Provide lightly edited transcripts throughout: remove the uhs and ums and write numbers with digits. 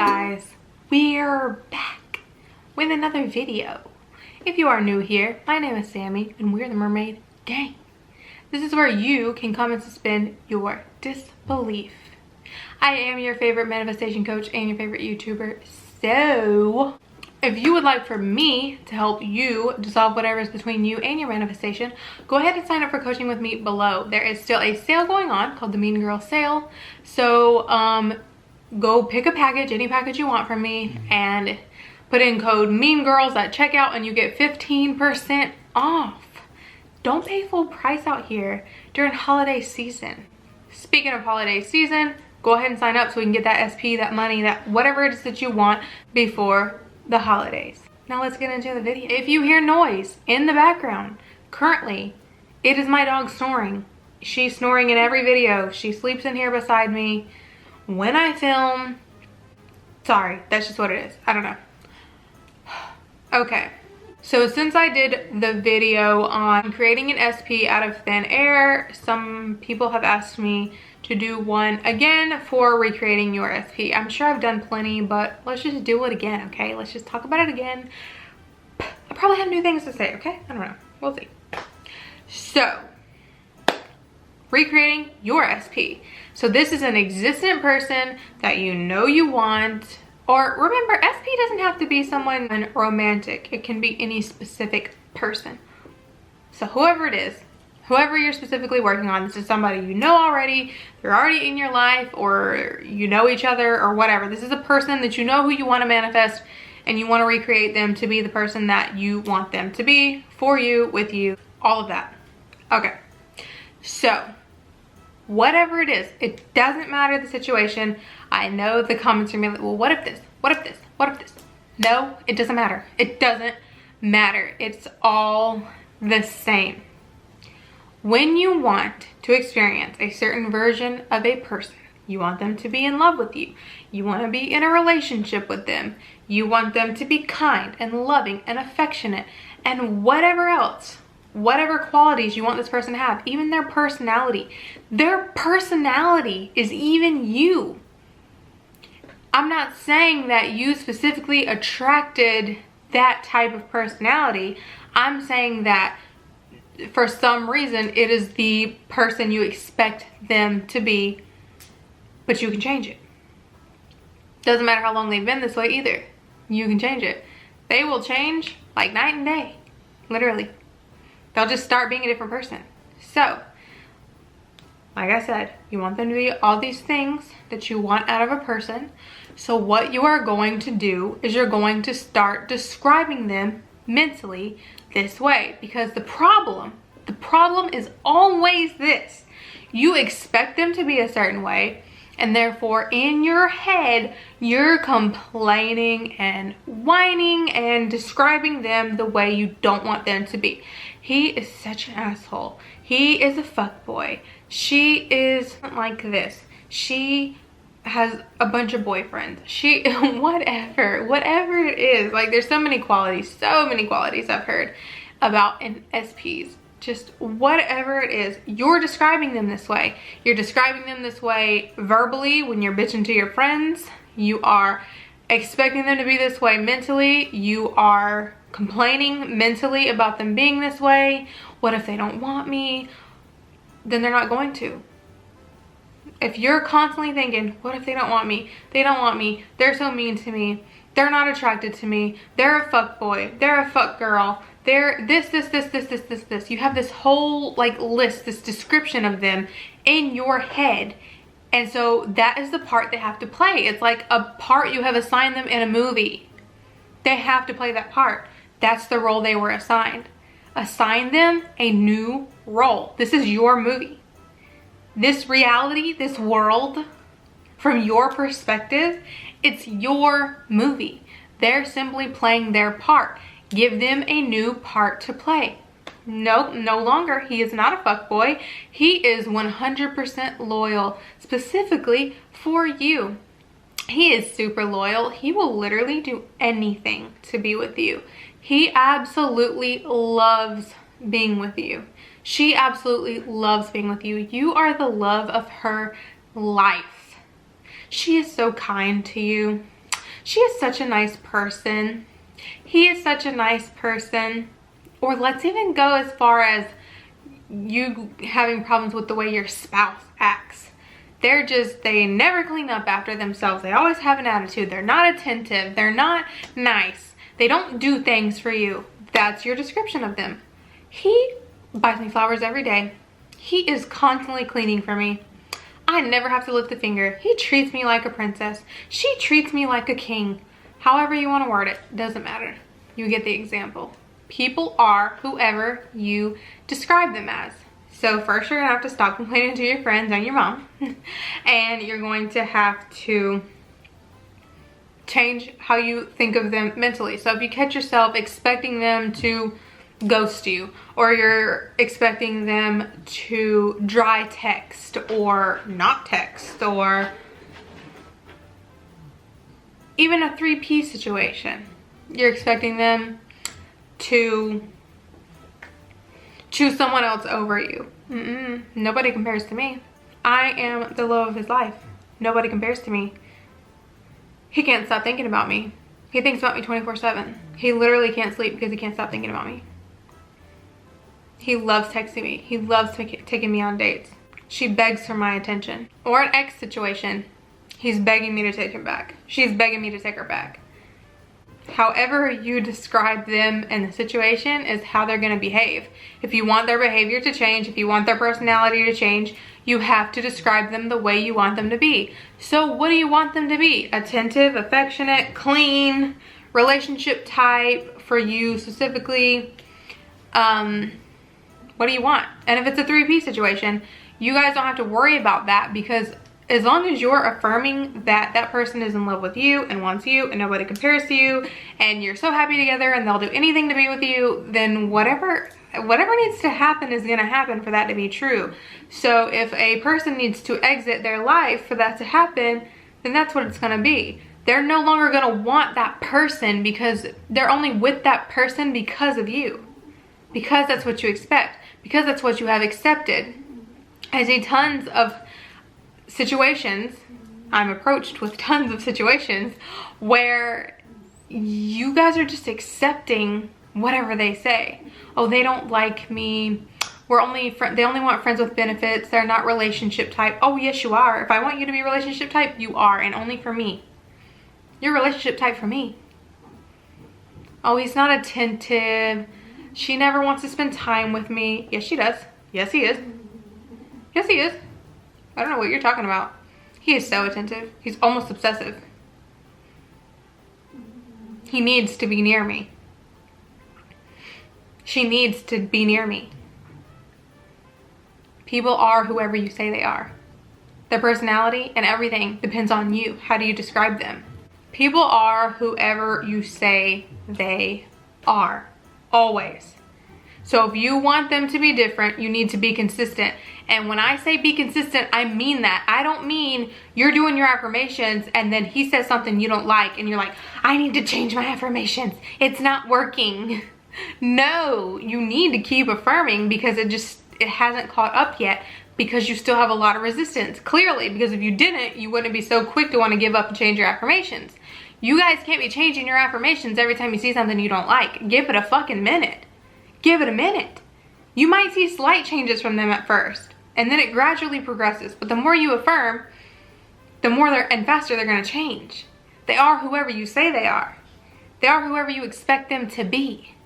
guys? We're back with another video. If you are new here, my name is Sammy and we're the Mermaid Gang. This is where you can come and suspend your disbelief. I am your favorite manifestation coach and your favorite YouTuber. So if you would like for me to help you dissolve whatever is between you and your manifestation, go ahead and sign up for coaching with me below. There is still a sale going on called the Mean Girl Sale. So go pick a package, any package you want from me, and put in code Mean Girls at checkout and you get 15% off. Don't pay full price out here during holiday season. Speaking of holiday season, go ahead and sign up so we can get that SP, that money, that whatever it is that you want before the holidays. Now let's get into the video. If you hear noise in the background, currently, it is my dog snoring. She's snoring in every video. She sleeps in here beside me when I film. Sorry, that's just what it is. I don't know. Okay, so since I did the video on creating an SP out of thin air, some people have asked me to do one again for recreating your SP. I'm sure I've done plenty, but let's just do it again, okay? Let's just talk about it again. I probably have new things to say, okay? I don't know, we'll see. So, recreating your SP. So this is an existent person that you know you want, or remember, SP doesn't have to be someone romantic. It can be any specific person. So whoever it is, whoever you're specifically working on, this is somebody you know already, they're already in your life, or you know each other, or whatever. This is a person that you know who you want to manifest, and you want to recreate them to be the person that you want them to be, for you, with you, all of that. Okay, so whatever it is, it doesn't matter the situation. I know the comments are gonna be like, well, what if this? What if this? What if this? No, it doesn't matter. It doesn't matter. It's all the same. When you want to experience a certain version of a person, you want them to be in love with you. You want to be in a relationship with them. You want them to be kind and loving and affectionate and whatever else. Whatever qualities you want this person to have, even their personality. Their personality is even you. I'm not saying that you specifically attracted that type of personality. I'm saying that for some reason it is the person you expect them to be, but you can change it. Doesn't matter how long they've been this way either. You can change it. They will change like night and day, literally. They'll just start being a different person. So, like I said, you want them to be all these things that you want out of a person. So what you are going to do is you're going to start describing them mentally this way. Because the problem is always this. You expect them to be a certain way, and therefore in your head, you're complaining and whining and describing them the way you don't want them to be. He is such an asshole. He is a fuckboy. She is like this. She has a bunch of boyfriends. She, whatever it is. Like, there's so many qualities I've heard about in SPs. Just whatever it is, you're describing them this way. You're describing them this way verbally when you're bitching to your friends. You are expecting them to be this way mentally. You are complaining mentally about them being this way. What if they don't want me? Then they're not going to. If you're constantly thinking, what if they don't want me? They don't want me. They're so mean to me. They're not attracted to me. They're a fuck boy. They're a fuck girl. They're this. You have this whole like list, this description of them in your head. And so that is the part they have to play. It's like a part you have assigned them in a movie. They have to play that part. That's the role they were assigned. Assign them a new role. This is your movie. This reality, this world, from your perspective, it's your movie. They're simply playing their part. Give them a new part to play. Nope, no longer. He is not a fuckboy. He is 100% loyal, specifically for you. He is super loyal. He will literally do anything to be with you. He absolutely loves being with you. She absolutely loves being with you. You are the love of her life. She is so kind to you. she is such a nice person. He is such a nice person. Or let's even go as far as you having problems with the way your spouse acts. They never clean up after themselves. They always have an attitude. They're not attentive. They're not nice. They don't do things for you. That's your description of them. He buys me flowers every day. He is constantly cleaning for me. I never have to lift a finger. He treats me like a princess. She treats me like a king. However you want to word it, doesn't matter. You get the example. People are whoever you describe them as. So first you're gonna have to stop complaining to your friends and your mom. And you're going to have to change how you think of them mentally. So if you catch yourself expecting them to ghost you, or you're expecting them to dry text or not text, or even a 3P situation, you're expecting them to choose someone else over you. Nobody compares to me. I am the love of his life. Nobody compares to me. He can't stop thinking about me. He thinks about me 24/7. He literally can't sleep because he can't stop thinking about me. He loves texting me. He loves taking me on dates. She begs for my attention. Or an ex situation. He's begging me to take him back. She's begging me to take her back. However you describe them in the situation is how they're going to behave. If you want their behavior to change, if you want their personality to change, you have to describe them the way you want them to be. So what do you want them to be? Attentive, affectionate, clean, relationship type for you specifically. What do you want? And if it's a 3P situation, you guys don't have to worry about that, because as long as you're affirming that that person is in love with you and wants you and nobody compares to you and you're so happy together and they'll do anything to be with you, then whatever needs to happen is gonna happen for that to be true. So if a person needs to exit their life for that to happen, then that's what it's gonna be. They're no longer gonna want that person because they're only with that person because of you. Because that's what you expect. Because that's what you have accepted. I see tons of situations, I'm approached with tons of situations where you guys are just accepting whatever they say. Oh, they don't like me. They only want friends with benefits. They're not relationship type. Oh, yes, you are. If I want you to be relationship type, you are, and only for me. You're relationship type for me. Oh, he's not attentive. She never wants to spend time with me. Yes, she does. Yes, he is. Yes, he is. I don't know what you're talking about. He is so attentive. He's almost obsessive. He needs to be near me. She needs to be near me. People are whoever you say they are. Their personality and everything depends on you. How do you describe them? People are whoever you say they are. Always. So if you want them to be different, you need to be consistent. And when I say be consistent, I mean that. I don't mean you're doing your affirmations and then he says something you don't like and you're like, I need to change my affirmations. It's not working. No, you need to keep affirming because it hasn't caught up yet, because you still have a lot of resistance. Clearly, because if you didn't, you wouldn't be so quick to want to give up and change your affirmations. You guys can't be changing your affirmations every time you see something you don't like. Give it a fucking minute. Give it a minute. You might see slight changes from them at first, and then it gradually progresses. But the more you affirm, the more and faster they're going to change. They are whoever you say they are. They are whoever you expect them to be.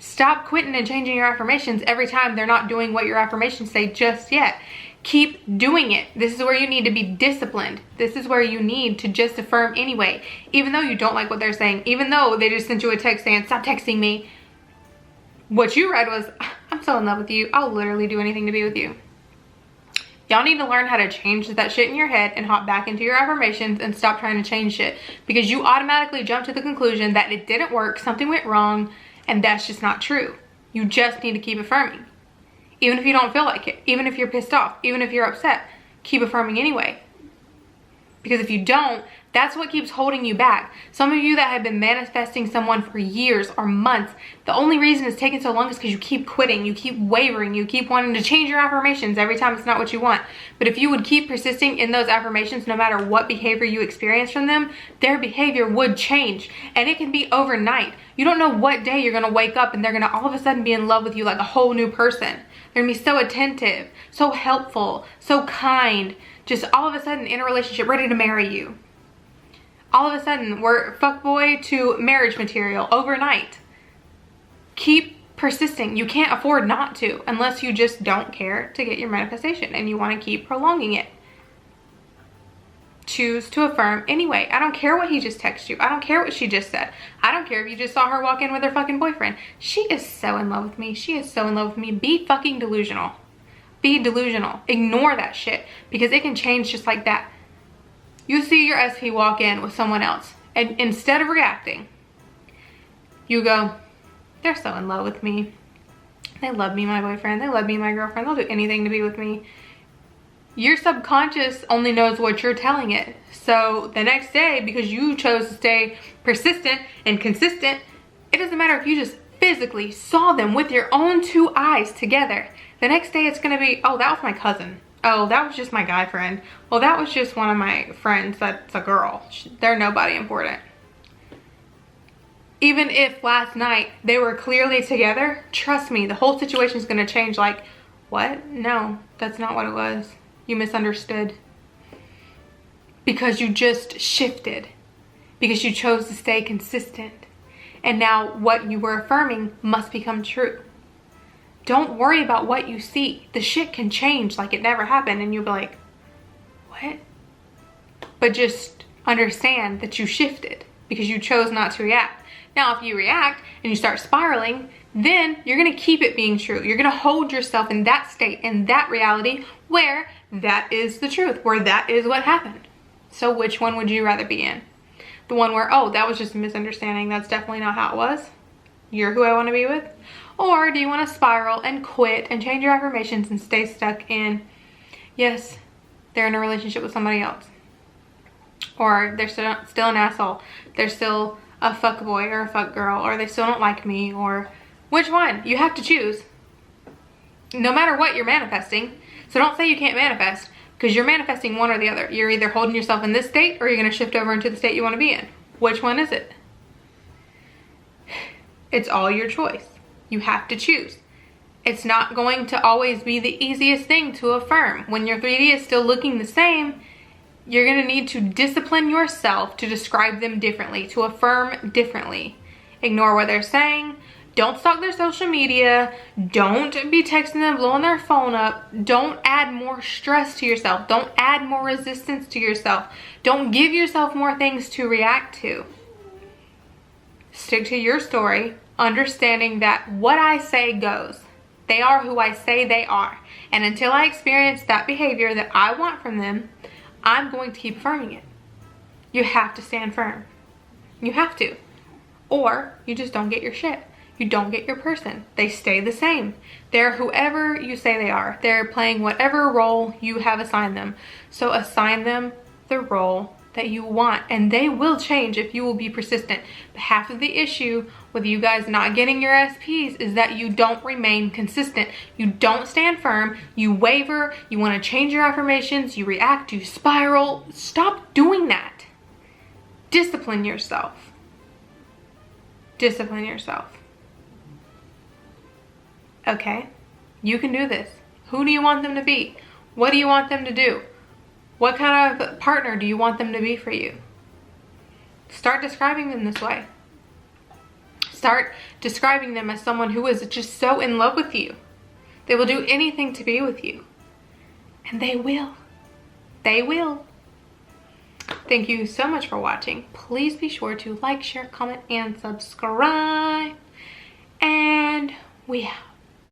Stop quitting and changing your affirmations every time they're not doing what your affirmations say just yet. Keep doing it. This is where you need to be disciplined. This is where you need to just affirm anyway. Even though you don't like what they're saying. Even though they just sent you a text saying, stop texting me. What you read was, I'm so in love with you. I'll literally do anything to be with you. Y'all need to learn how to change that shit in your head and hop back into your affirmations and stop trying to change shit. Because you automatically jump to the conclusion that it didn't work, something went wrong, and that's just not true. You just need to keep affirming. Even if you don't feel like it, even if you're pissed off, even if you're upset, keep affirming anyway. Because if you don't, That's what keeps holding you back. Some of you that have been manifesting someone for years or months, the only reason it's taking so long is because you keep quitting, you keep wavering, you keep wanting to change your affirmations every time it's not what you want. But if you would keep persisting in those affirmations, no matter what behavior you experience from them, their behavior would change. And it can be overnight. You don't know what day you're gonna wake up and they're gonna all of a sudden be in love with you like a whole new person. They're gonna be so attentive, so helpful, so kind, just all of a sudden in a relationship, ready to marry you. All of a sudden, we're fuckboy to marriage material overnight. Keep persisting. You can't afford not to unless you just don't care to get your manifestation and you want to keep prolonging it. Choose to affirm anyway. I don't care what he just texted you. I don't care what she just said. I don't care if you just saw her walk in with her fucking boyfriend. She is so in love with me. She is so in love with me. Be fucking delusional. Be delusional. Ignore that shit because it can change just like that. You see your SP walk in with someone else, and instead of reacting, you go, they're so in love with me. They love me, my boyfriend. They love me, my girlfriend. They'll do anything to be with me. Your subconscious only knows what you're telling it. So the next day, because you chose to stay persistent and consistent, it doesn't matter if you just physically saw them with your own two eyes together. The next day it's gonna be, oh, that was my cousin. Oh, that was just my guy friend. Well, that was just one of my friends that's a girl. They're nobody important. Even if last night they were clearly together, trust me, the whole situation is going to change. Like, what? No, that's not what it was. You misunderstood. Because you just shifted. Because you chose to stay consistent. And now what you were affirming must become true. Don't worry about what you see. The shit can change like it never happened and you'll be like, what? But just understand that you shifted because you chose not to react. Now, if you react and you start spiraling, then you're gonna keep it being true. You're gonna hold yourself in that state, in that reality where that is the truth, where that is what happened. So which one would you rather be in? The one where, oh, that was just a misunderstanding. That's definitely not how it was. You're who I wanna be with? Or do you want to spiral and quit and change your affirmations and stay stuck in, yes, they're in a relationship with somebody else. Or they're still an asshole. They're still a fuck boy or a fuck girl. Or they still don't like me. Or which one? You have to choose. No matter what you're manifesting. So don't say you can't manifest because you're manifesting one or the other. You're either holding yourself in this state or you're going to shift over into the state you want to be in. Which one is it? It's all your choice. You have to choose. It's not going to always be the easiest thing to affirm. When your 3D is still looking the same, you're going to need to discipline yourself to describe them differently, to affirm differently. Ignore what they're saying. Don't stalk their social media. Don't be texting them, blowing their phone up. Don't add more stress to yourself. Don't add more resistance to yourself. Don't give yourself more things to react to. Stick to your story. Understanding that what I say goes. They are who I say they are. And until I experience that behavior that I want from them, I'm going to keep affirming it. You have to stand firm. You have to. Or you just don't get your shit. You don't get your person. They stay the same. They're whoever you say they are. They're playing whatever role you have assigned them. So assign them the role that you want, and they will change if you will be persistent. But half of the issue with you guys not getting your SPs is that you don't remain consistent. You don't stand firm. You waver. You want to change your affirmations. You react. You spiral. Stop doing that. Discipline yourself. Discipline yourself. Okay? You can do this. Who do you want them to be? What do you want them to do? What kind of partner do you want them to be for you? Start describing them this way. Start describing them as someone who is just so in love with you. They will do anything to be with you. And they will. They will. Thank you so much for watching. Please be sure to like, share, comment, and subscribe. And we out.